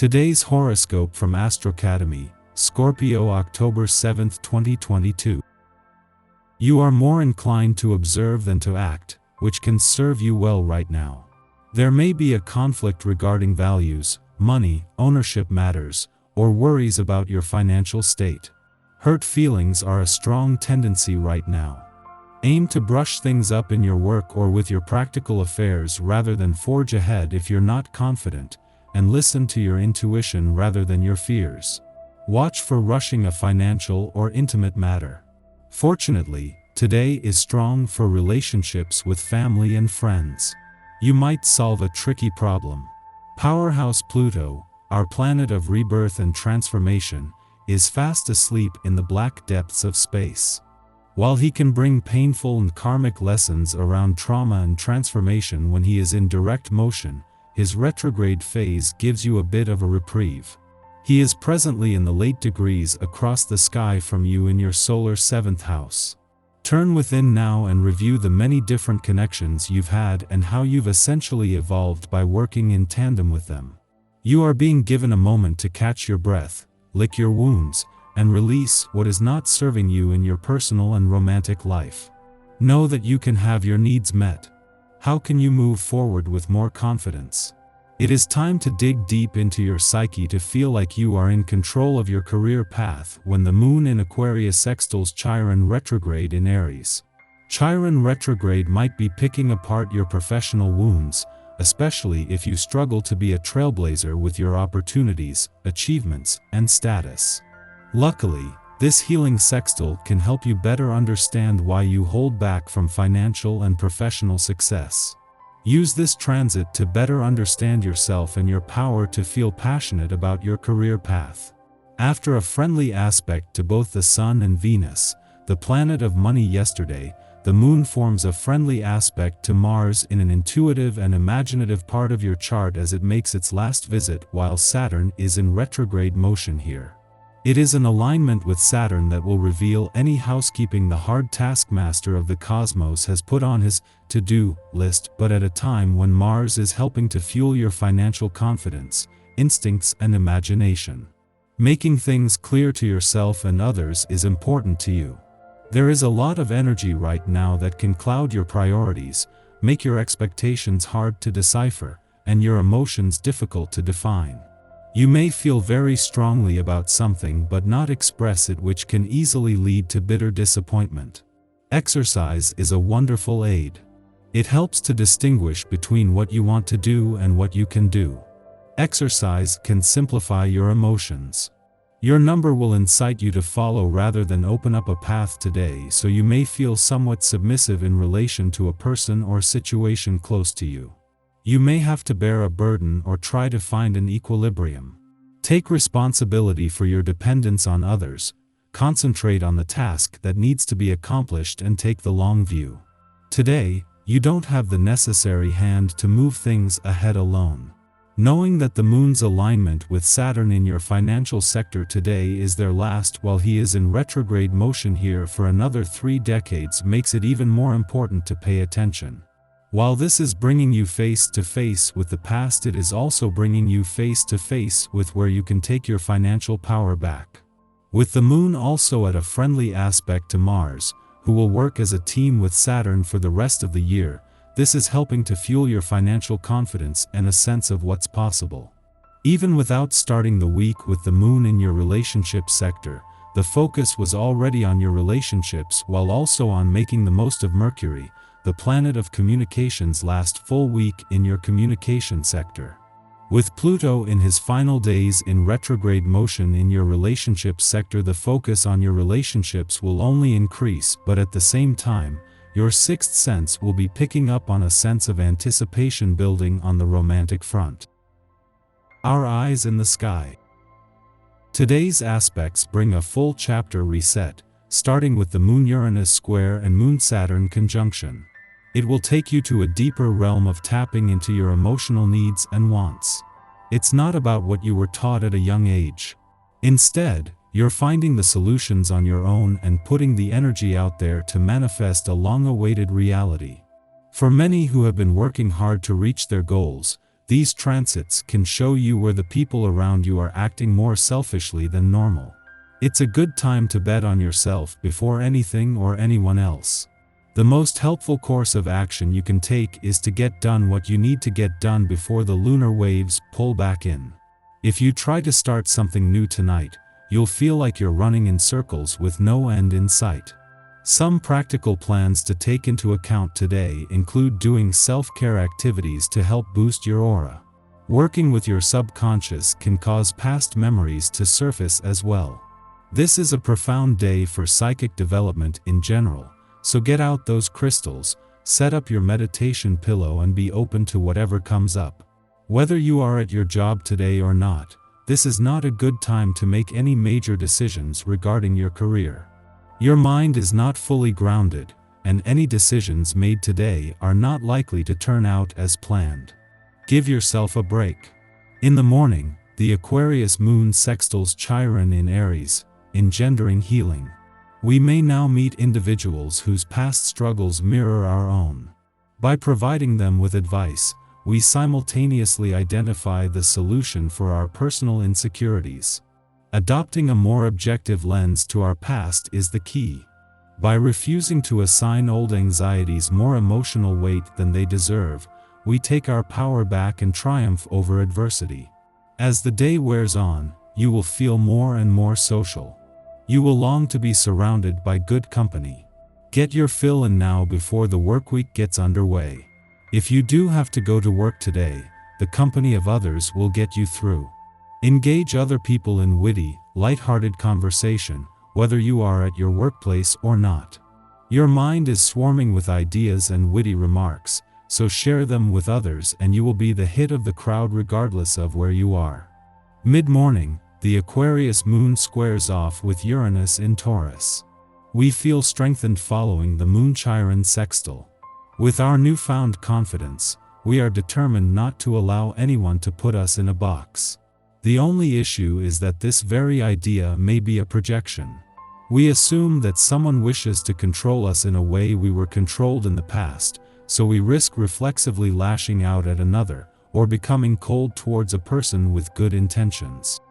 Today's horoscope from Astrocademy, Scorpio, October 7, 2022. You are more inclined to observe than to act, which can serve you well right now. There may be a conflict regarding values, money, ownership matters, or worries about your financial state. Hurt feelings are a strong tendency right now. Aim to brush things up in your work or with your practical affairs rather than forge ahead if you're not confident, and listen to your intuition rather than your fears. Watch for rushing a financial or intimate matter. Fortunately, today is strong for relationships with family and friends. You might solve a tricky problem. Powerhouse Pluto, our planet of rebirth and transformation, is fast asleep in the black depths of space. While he can bring painful and karmic lessons around trauma and transformation when he is in direct motion, his retrograde phase gives you a bit of a reprieve. He is presently in the late degrees across the sky from you in your solar 7th house. Turn within now and review the many different connections you've had and how you've essentially evolved by working in tandem with them. You are being given a moment to catch your breath, lick your wounds, and release what is not serving you in your personal and romantic life. Know that you can have your needs met. How can you move forward with more confidence? It is time to dig deep into your psyche to feel like you are in control of your career path when the moon in Aquarius sextiles Chiron retrograde in Aries. Chiron retrograde might be picking apart your professional wounds, especially if you struggle to be a trailblazer with your opportunities, achievements, and status. Luckily, this healing sextile can help you better understand why you hold back from financial and professional success. Use this transit to better understand yourself and your power to feel passionate about your career path. After a friendly aspect to both the Sun and Venus, the planet of money yesterday, the Moon forms a friendly aspect to Mars in an intuitive and imaginative part of your chart as it makes its last visit while Saturn is in retrograde motion here. It is an alignment with Saturn that will reveal any housekeeping the hard taskmaster of the cosmos has put on his to-do list, but at a time when Mars is helping to fuel your financial confidence, instincts, and imagination. Making things clear to yourself and others is important to you. There is a lot of energy right now that can cloud your priorities, make your expectations hard to decipher, and your emotions difficult to define. You may feel very strongly about something but not express it, which can easily lead to bitter disappointment. Exercise is a wonderful aid. It helps to distinguish between what you want to do and what you can do. Exercise can simplify your emotions. Your number will incite you to follow rather than open up a path today, so you may feel somewhat submissive in relation to a person or situation close to you. You may have to bear a burden or try to find an equilibrium. Take responsibility for your dependence on others, concentrate on the task that needs to be accomplished, and take the long view. Today, you don't have the necessary hand to move things ahead alone. Knowing that the Moon's alignment with Saturn in your financial sector today is their last while he is in retrograde motion here for another 3 decades makes it even more important to pay attention. While this is bringing you face to face with the past, it is also bringing you face to face with where you can take your financial power back. With the Moon also at a friendly aspect to Mars, who will work as a team with Saturn for the rest of the year, this is helping to fuel your financial confidence and a sense of what's possible. Even without starting the week with the Moon in your relationship sector, the focus was already on your relationships while also on making the most of Mercury, the planet of communications, last full week in your communication sector. With Pluto in his final days in retrograde motion in your relationship sector, the focus on your relationships will only increase, but at the same time, your sixth sense will be picking up on a sense of anticipation building on the romantic front. Our eyes in the sky. Today's aspects bring a full chapter reset, starting with the Moon-Uranus square and Moon-Saturn conjunction. It will take you to a deeper realm of tapping into your emotional needs and wants. It's not about what you were taught at a young age. Instead, you're finding the solutions on your own and putting the energy out there to manifest a long-awaited reality. For many who have been working hard to reach their goals, These transits can show you where the people around you are acting more selfishly than normal. It's a good time to bet on yourself before anything or anyone else. The most helpful course of action you can take is to get done what you need to get done before the lunar waves pull back in. If you try to start something new tonight, you'll feel like you're running in circles with no end in sight. Some practical plans to take into account today include doing self-care activities to help boost your aura. Working with your subconscious can cause past memories to surface as well. This is a profound day for psychic development in general, so get out those crystals, set up your meditation pillow and be open to whatever comes up. Whether you are at your job today or not, this is not a good time to make any major decisions regarding your career. Your mind is not fully grounded, and any decisions made today are not likely to turn out as planned. Give yourself a break. In the morning, the Aquarius moon sextiles Chiron in Aries, engendering healing. We may now meet individuals whose past struggles mirror our own. By providing them with advice, we simultaneously identify the solution for our personal insecurities. Adopting a more objective lens to our past is the key. By refusing to assign old anxieties more emotional weight than they deserve, we take our power back and triumph over adversity. As the day wears on, you will feel more and more social. You will long to be surrounded by good company. Get your fill in now before the workweek gets underway. If you do have to go to work today, the company of others will get you through. Engage other people in witty, light-hearted conversation, whether you are at your workplace or not. Your mind is swarming with ideas and witty remarks, so share them with others and you will be the hit of the crowd regardless of where you are. Mid-morning, the Aquarius moon squares off with Uranus in Taurus. We feel strengthened following the moon-Chiron sextile. With our newfound confidence, we are determined not to allow anyone to put us in a box. The only issue is that this very idea may be a projection. We assume that someone wishes to control us in a way we were controlled in the past, so we risk reflexively lashing out at another, or becoming cold towards a person with good intentions.